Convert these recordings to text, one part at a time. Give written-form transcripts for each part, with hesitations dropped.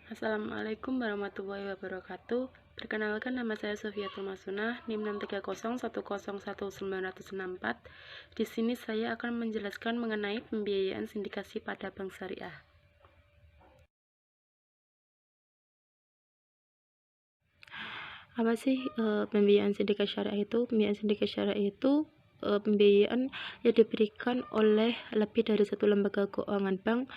Assalamualaikum warahmatullahi wabarakatuh. Perkenalkan, nama saya Sofiatul Masunah, NIM 63010111964. Di sini saya akan menjelaskan mengenai pembiayaan sindikasi pada bank syariah. Apa sih pembiayaan sindikasi syariah itu? Pembiayaan sindikasi syariah itu pembiayaan yang diberikan oleh lebih dari satu lembaga keuangan bank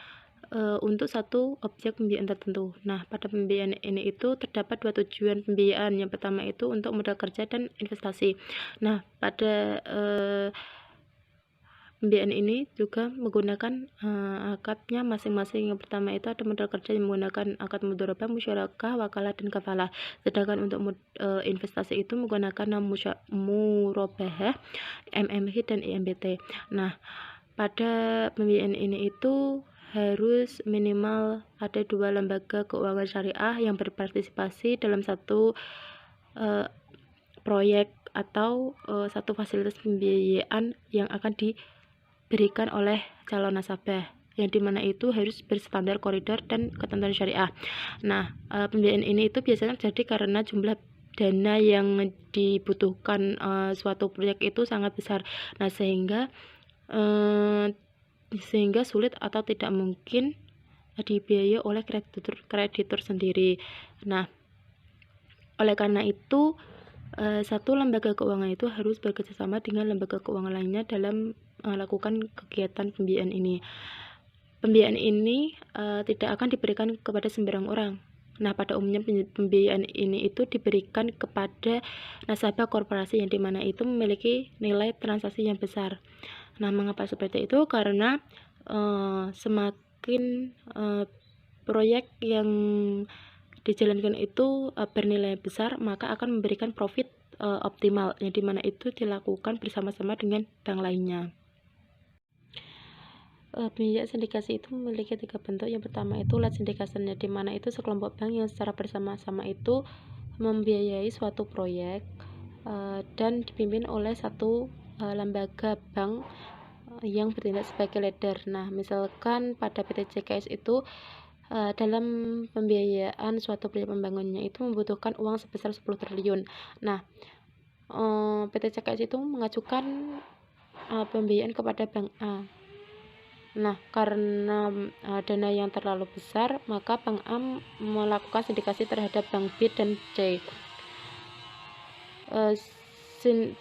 untuk satu objek pembiayaan tertentu. Nah, pada pembiayaan ini itu terdapat dua tujuan pembiayaan. Yang pertama itu untuk modal kerja dan investasi. Nah, pada pembiayaan ini juga menggunakan akadnya masing-masing. Yang pertama itu ada modal kerja yang menggunakan akad mudharabah, musyarakah, wakalah, dan kafalah. Sedangkan untuk investasi itu menggunakan murabahah, MMH, dan IMBT. Nah, pada pembiayaan ini itu harus minimal ada dua lembaga keuangan syariah yang berpartisipasi dalam satu proyek atau satu fasilitas pembiayaan yang akan diberikan oleh calon nasabah, yang dimana itu harus berstandar koridor dan ketentuan syariah. Nah, pembiayaan ini itu biasanya terjadi karena jumlah dana yang dibutuhkan suatu proyek itu sangat besar. Nah, sehingga sulit atau tidak mungkin dibiayai oleh kreditur sendiri. Nah, oleh karena itu satu lembaga keuangan itu harus bekerjasama dengan lembaga keuangan lainnya dalam melakukan kegiatan pembiayaan ini. Pembiayaan ini tidak akan diberikan kepada sembarang orang. Nah, pada umumnya pembiayaan ini itu diberikan kepada nasabah korporasi yang dimana itu memiliki nilai transaksi yang besar. Nah, mengapa seperti itu? Karena semakin proyek yang dijalankan itu bernilai besar, maka akan memberikan profit optimal, yang dimana itu dilakukan bersama-sama dengan bank lainnya. Pembiayaan sindikasi itu memiliki tiga bentuk. Yang pertama itu led syndication, di mana itu sekelompok bank yang secara bersama-sama itu membiayai suatu proyek dan dipimpin oleh satu lembaga bank yang bertindak sebagai leader. Nah, misalkan pada PT CKS itu dalam pembiayaan suatu proyek pembangunannya itu membutuhkan uang sebesar 10 triliun. Nah, PT CKS itu mengajukan pembiayaan kepada Bank A. Nah, karena dana yang terlalu besar, maka Bank A melakukan sindikasi terhadap Bank B dan C.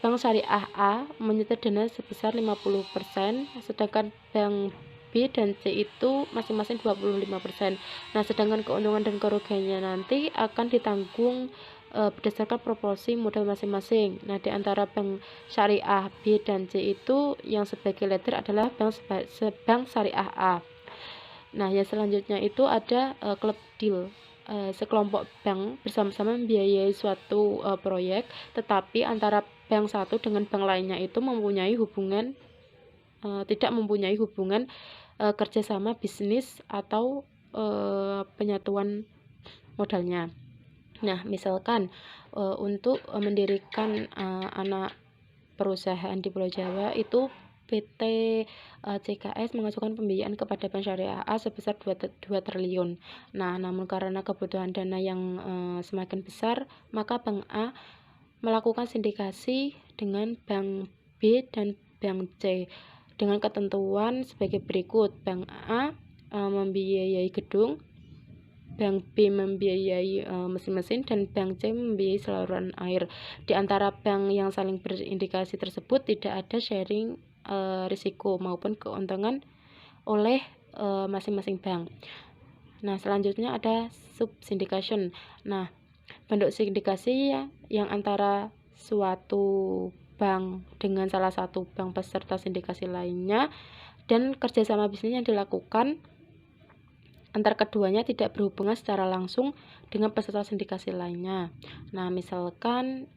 Bank Syariah A menyetor dana sebesar 50%, sedangkan Bank B dan C itu masing-masing 25%. Nah, sedangkan keuntungan dan kerugiannya nanti akan ditanggung berdasarkan proporsi modal masing-masing. Nah, di antara Bank Syariah B dan C itu yang sebagai leader adalah Bank Syariah A. Nah, yang selanjutnya itu ada klub deal. Sekelompok bank bersama-sama membiayai suatu proyek, tetapi antara bank satu dengan bank lainnya itu mempunyai hubungan tidak mempunyai hubungan kerjasama bisnis atau penyatuan modalnya. Nah, misalkan untuk mendirikan anak perusahaan di Pulau Jawa itu PT CKS mengajukan pembiayaan kepada Bank Syariah A sebesar 2 triliun. Nah, namun karena kebutuhan dana yang semakin besar, maka Bank A melakukan sindikasi dengan Bank B dan Bank C dengan ketentuan sebagai berikut. Bank A membiayai gedung, Bank B membiayai mesin-mesin, dan Bank C membiayai saluran air. Di antara bank yang saling berindikasi tersebut tidak ada sharing risiko maupun keuntungan oleh masing-masing bank. Nah, selanjutnya ada sub-syndication. Nah, bentuk sindikasi yang antara suatu bank dengan salah satu bank peserta sindikasi lainnya dan kerjasama bisnis yang dilakukan antar keduanya tidak berhubungan secara langsung dengan peserta sindikasi lainnya. Nah, misalkan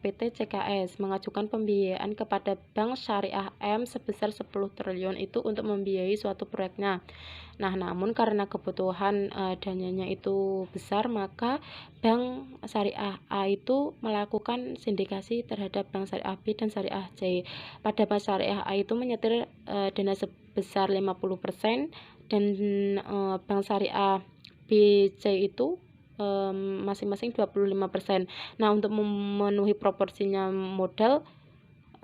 PT CKS mengajukan pembiayaan kepada Bank Syariah M sebesar 10 triliun itu untuk membiayai suatu proyeknya. Nah, namun karena kebutuhan dananya itu besar, maka Bank Syariah A itu melakukan sindikasi terhadap Bank Syariah B dan Syariah C. Pada Bank Syariah A itu menyetor dana sebesar 50%, dan Bank Syariah B, C itu masing-masing 25%. Nah, untuk memenuhi proporsinya modal,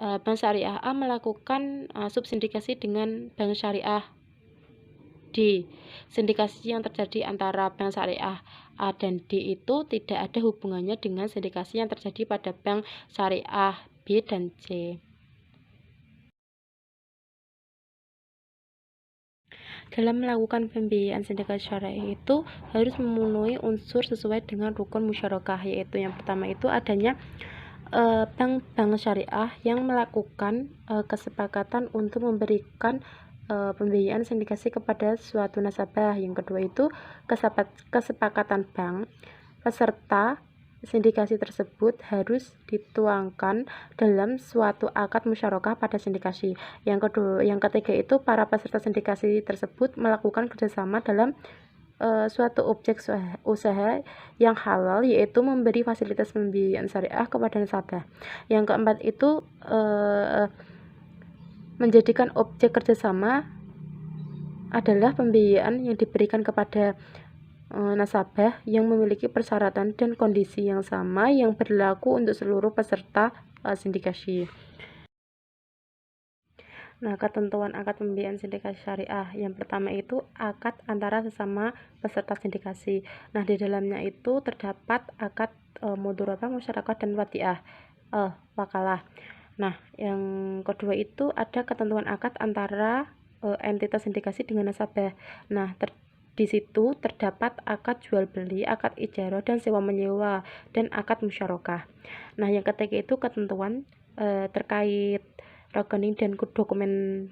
Bank Syariah A melakukan subsindikasi dengan Bank Syariah D. Sindikasi yang terjadi antara Bank Syariah A dan D itu tidak ada hubungannya dengan sindikasi yang terjadi pada Bank Syariah B dan C. Dalam melakukan pembiayaan sindikasi syariah itu harus memenuhi unsur sesuai dengan rukun musyarakah, yaitu yang pertama itu adanya bank-bank syariah yang melakukan kesepakatan untuk memberikan pembiayaan sindikasi kepada suatu nasabah. Yang kedua itu kesepakatan bank peserta sindikasi tersebut harus dituangkan dalam suatu akad musyarakah pada sindikasi. Yang ketiga itu para peserta sindikasi tersebut melakukan kerjasama dalam suatu objek usaha yang halal, yaitu memberi fasilitas pembiayaan syariah kepada nasabah. Yang keempat itu menjadikan objek kerjasama adalah pembiayaan yang diberikan kepada nasabah yang memiliki persyaratan dan kondisi yang sama yang berlaku untuk seluruh peserta sindikasi. Nah, ketentuan akad pembiayaan sindikasi syariah yang pertama itu akad antara sesama peserta sindikasi. Nah, di dalamnya itu terdapat akad mudharabah, musyarakah, dan wakalah. Nah, yang kedua itu ada ketentuan akad antara entitas sindikasi dengan nasabah. Nah, di situ terdapat akad jual beli, akad ijarah dan sewa menyewa, dan akad musyarakah. Nah, yang ketiga itu ketentuan terkait rekening dan dokumentasi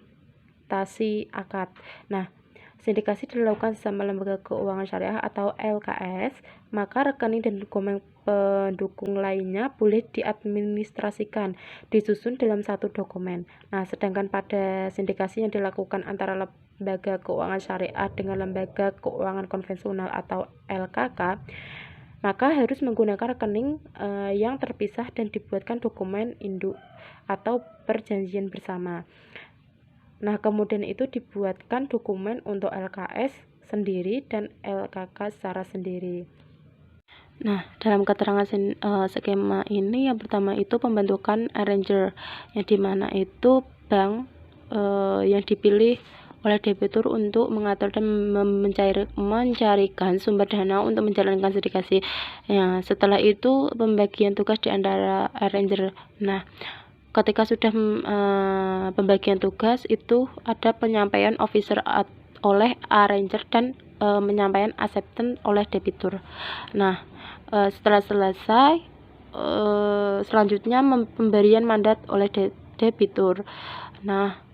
akad. Nah, sindikasi dilakukan sama lembaga keuangan syariah atau LKS, maka rekening dan dokumen pendukung lainnya boleh diadministrasikan, disusun dalam satu dokumen. Nah, sedangkan pada sindikasi yang dilakukan antara lembaga keuangan syariah dengan lembaga keuangan konvensional atau LKK, maka harus menggunakan rekening yang terpisah dan dibuatkan dokumen induk atau perjanjian bersama. Nah, kemudian itu dibuatkan dokumen untuk LKS sendiri dan LKK secara sendiri. Nah, dalam keterangan skema ini yang pertama itu pembentukan arranger, yang dimana itu bank yang dipilih oleh debitur untuk mengatur dan mencarikan sumber dana untuk menjalankan sindikasi. Ya, setelah itu pembagian tugas di antara arranger. Nah, ketika sudah pembagian tugas itu ada penyampaian officer oleh arranger dan penyampaian acceptance oleh debitur. Nah, setelah selesai selanjutnya pemberian mandat oleh debitur. Nah,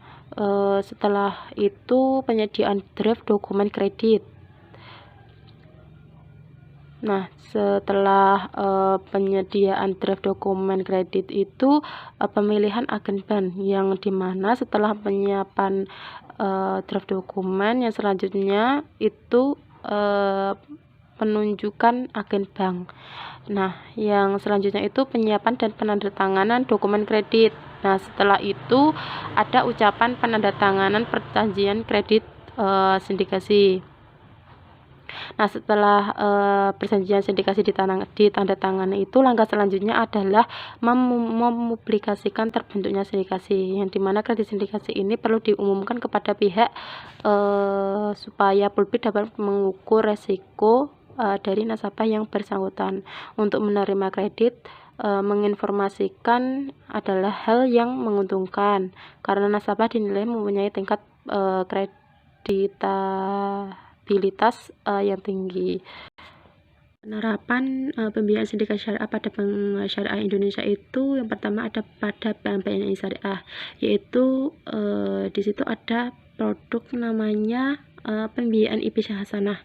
setelah itu penyediaan draft dokumen kredit. Nah, setelah penyediaan draft dokumen kredit itu pemilihan agen bank, yang dimana setelah penyiapan draft dokumen yang selanjutnya itu penunjukan agen bank. Nah, yang selanjutnya itu penyiapan dan penandatanganan dokumen kredit. Nah, setelah itu ada ucapan penandatanganan perjanjian kredit sindikasi. Nah, setelah perjanjian sindikasi ditandatangani itu, langkah selanjutnya adalah mempublikasikan terbentuknya sindikasi, yang dimana kredit sindikasi ini perlu diumumkan kepada pihak supaya publik dapat mengukur resiko dari nasabah yang bersangkutan. Untuk menerima kredit, menginformasikan adalah hal yang menguntungkan karena nasabah dinilai mempunyai tingkat kreditabilitas yang tinggi. Penerapan pembiayaan sindikasi syariah pada Bank Syariah Indonesia itu yang pertama ada pada Bank BNI Syariah, yaitu di situ ada produk namanya pembiayaan IPC Hasanah,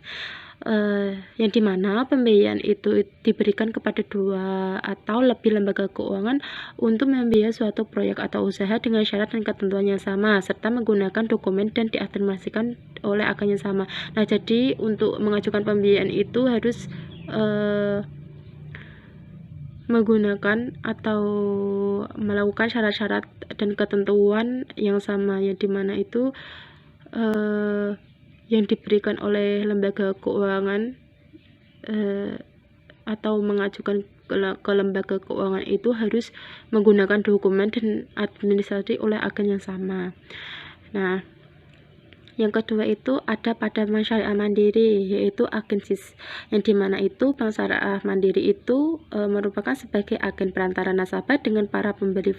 yang dimana pembiayaan itu diberikan kepada 2 atau lebih lembaga keuangan untuk membiayai suatu proyek atau usaha dengan syarat dan ketentuan yang sama, serta menggunakan dokumen dan diadministrasikan oleh agen yang sama. Nah, jadi untuk mengajukan pembiayaan itu harus menggunakan atau melakukan syarat-syarat dan ketentuan yang sama, yang dimana itu yang diberikan oleh lembaga keuangan atau mengajukan ke lembaga keuangan itu harus menggunakan dokumen dan administrasi oleh agen yang sama. Nah, yang kedua itu ada pada Bank Syariah Mandiri, yaitu agen SIS, yang dimana itu Bank Syariah Mandiri itu merupakan sebagai agen perantara nasabah dengan para pemberi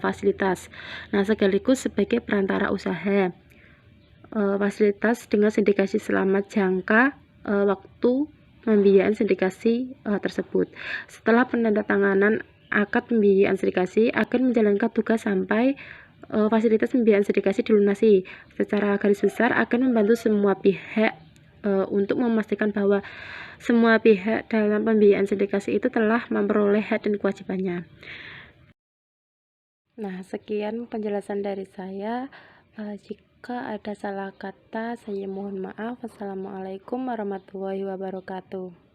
fasilitas. Nah, sekaligus sebagai perantara usaha. Fasilitas dengan sindikasi selama jangka waktu pembiayaan sindikasi tersebut. Setelah penandatanganan akad pembiayaan sindikasi, akan menjalankan tugas sampai fasilitas pembiayaan sindikasi dilunasi. Secara garis besar akan membantu semua pihak untuk memastikan bahwa semua pihak dalam pembiayaan sindikasi itu telah memperoleh hak dan kewajibannya. Nah, sekian penjelasan dari saya. Jika ada salah kata, saya mohon maaf. Wassalamualaikum warahmatullahi wabarakatuh.